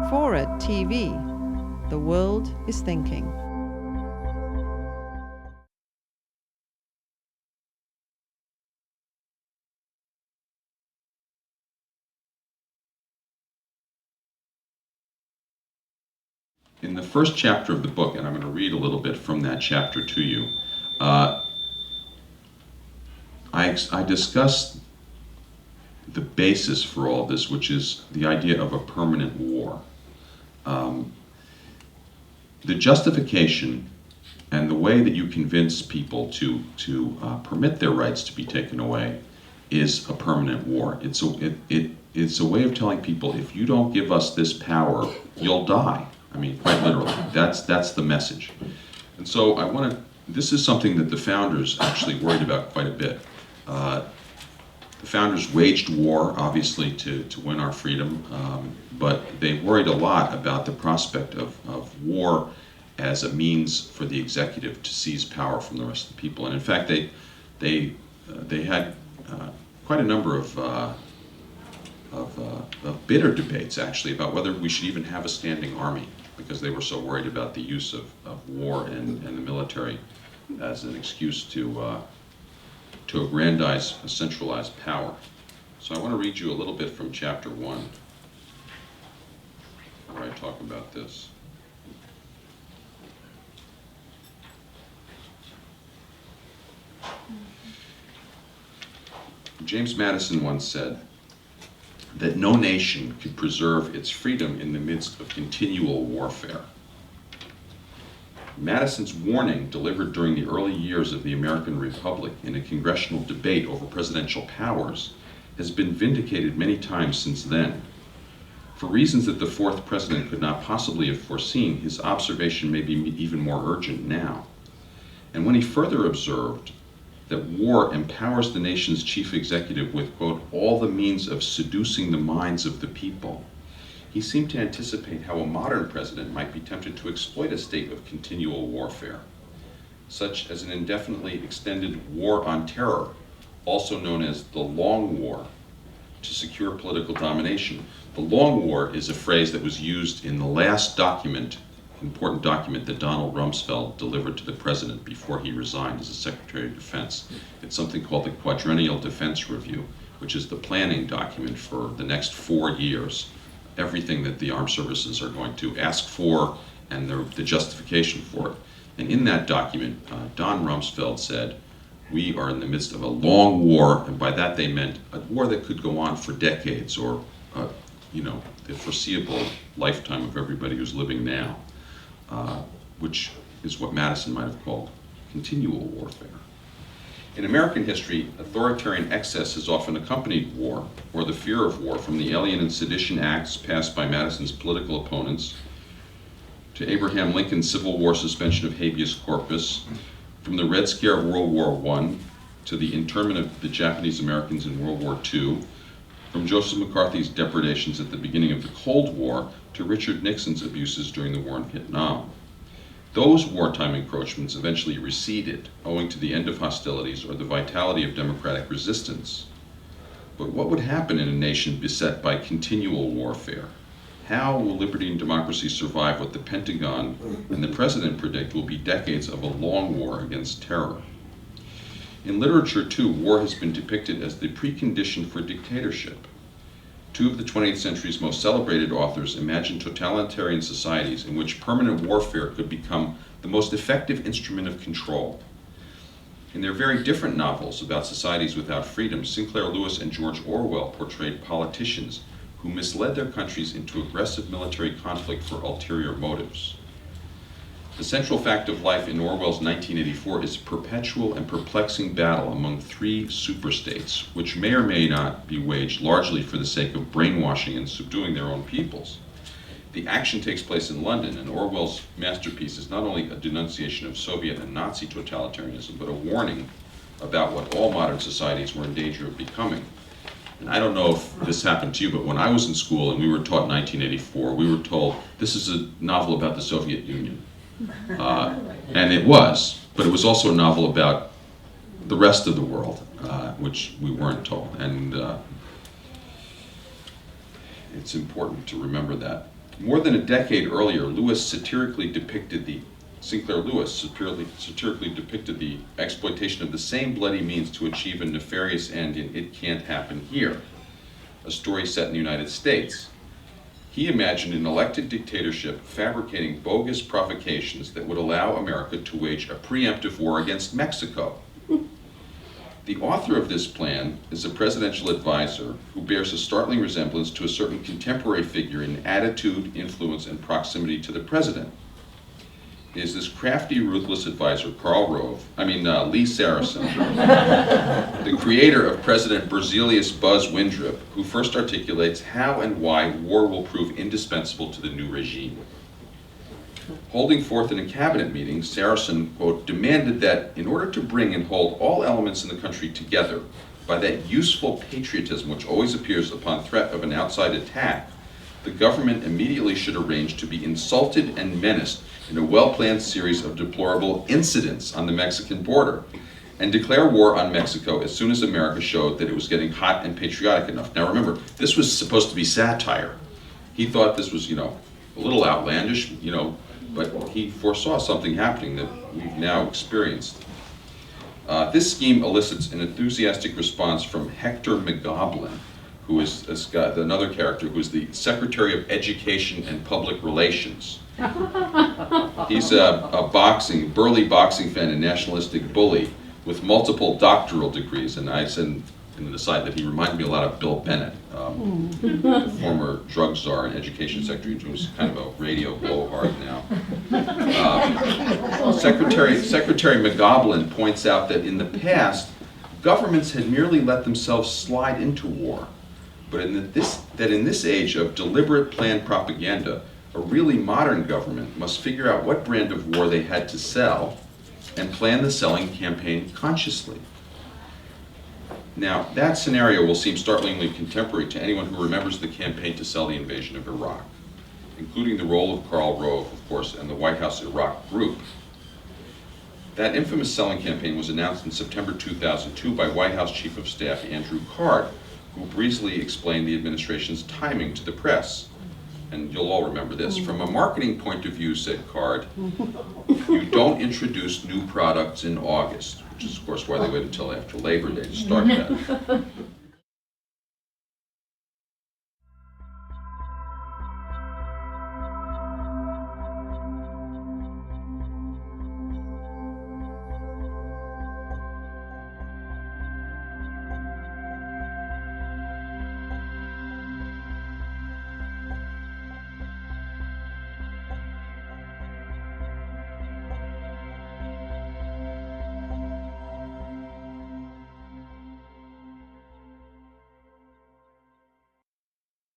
FORA.tv. The world is thinking. In the first chapter of the book, and I'm going to read a little bit from that chapter to you, I discuss the basis for all this, which is the idea of a permanent war. The justification and the way that you convince people to permit their rights to be taken away is a permanent war. It's a way of telling people, if you don't give us this power, you'll die. I mean, quite literally. That's the message. And so this is something that the founders actually worried about quite a bit. The founders waged war, obviously, to win our freedom, but they worried a lot about the prospect of war as a means for the executive to seize power from the rest of the people. And in fact, they had quite a number of bitter debates, actually, about whether we should even have a standing army, because they were so worried about the use of war and the military as an excuse to aggrandize a centralized power. So I want to read you a little bit from chapter 1, where I talk about this. James Madison once said that no nation could preserve its freedom in the midst of continual warfare. Madison's warning, delivered during the early years of the American Republic in a congressional debate over presidential powers, has been vindicated many times since then. For reasons that the fourth president could not possibly have foreseen, his observation may be even more urgent now. And when he further observed that war empowers the nation's chief executive with, quote, all the means of seducing the minds of the people, he seemed to anticipate how a modern president might be tempted to exploit a state of continual warfare, such as an indefinitely extended war on terror, also known as the Long War, to secure political domination. The Long War is a phrase that was used in the last important document that Donald Rumsfeld delivered to the president before he resigned as a Secretary of Defense. It's something called the Quadrennial Defense Review, which is the planning document for the next 4 years, everything that the armed services are going to ask for and the justification for it. And in that document, Don Rumsfeld said, we are in the midst of a long war, and by that they meant a war that could go on for decades, or the foreseeable lifetime of everybody who's living now. Which is what Madison might have called continual warfare. In American history, authoritarian excess has often accompanied war, or the fear of war, from the Alien and Sedition Acts passed by Madison's political opponents, to Abraham Lincoln's Civil War suspension of habeas corpus, from the Red Scare of World War I, to the internment of the Japanese Americans in World War II, from Joseph McCarthy's depredations at the beginning of the Cold War to Richard Nixon's abuses during the war in Vietnam. Those wartime encroachments eventually receded, owing to the end of hostilities or the vitality of democratic resistance. But what would happen in a nation beset by continual warfare? How will liberty and democracy survive what the Pentagon and the President predict will be decades of a long war against terror? In literature, too, war has been depicted as the precondition for dictatorship. Two of the 20th century's most celebrated authors imagined totalitarian societies in which permanent warfare could become the most effective instrument of control. In their very different novels about societies without freedom, Sinclair Lewis and George Orwell portrayed politicians who misled their countries into aggressive military conflict for ulterior motives. The central fact of life in Orwell's 1984 is a perpetual and perplexing battle among three superstates, which may or may not be waged largely for the sake of brainwashing and subduing their own peoples. The action takes place in London, and Orwell's masterpiece is not only a denunciation of Soviet and Nazi totalitarianism, but a warning about what all modern societies were in danger of becoming. And I don't know if this happened to you, but when I was in school and we were taught 1984, we were told this is a novel about the Soviet Union. And it was, but it was also a novel about the rest of the world, which we weren't told. And it's important to remember that. More than a decade earlier, Sinclair Lewis satirically depicted the exploitation of the same bloody means to achieve a nefarious end in It Can't Happen Here, a story set in the United States. He imagined an elected dictatorship fabricating bogus provocations that would allow America to wage a preemptive war against Mexico. The author of this plan is a presidential advisor who bears a startling resemblance to a certain contemporary figure in attitude, influence, and proximity to the president. It is this crafty, ruthless advisor, Lee Saracen, the creator of President Berzelius Buzz Windrip, who first articulates how and why war will prove indispensable to the new regime. Holding forth in a cabinet meeting, Saracen, quote, demanded that in order to bring and hold all elements in the country together by that useful patriotism which always appears upon threat of an outside attack, the government immediately should arrange to be insulted and menaced in a well-planned series of deplorable incidents on the Mexican border, and declare war on Mexico as soon as America showed that it was getting hot and patriotic enough. Now remember, this was supposed to be satire. He thought this was, a little outlandish, but he foresaw something happening that we've now experienced. This scheme elicits an enthusiastic response from Hector McGoblin, who is another character who is the Secretary of Education and Public Relations. He's a burly boxing fan and nationalistic bully with multiple doctoral degrees, and I said in an aside that he reminded me a lot of Bill Bennett, the former drug czar and education secretary, who's kind of a radio blowhard now. Secretary McGoblin points out that in the past, governments had merely let themselves slide into war, but in this age of deliberate planned propaganda, a really modern government must figure out what brand of war they had to sell and plan the selling campaign consciously. Now, that scenario will seem startlingly contemporary to anyone who remembers the campaign to sell the invasion of Iraq, including the role of Karl Rove, of course, and the White House Iraq Group. That infamous selling campaign was announced in September 2002 by White House Chief of Staff Andrew Card, who breezily explained the administration's timing to the press. And you'll all remember this. From a marketing point of view, said Card, you don't introduce new products in August, which is, of course, why they waited until after Labor Day to start that.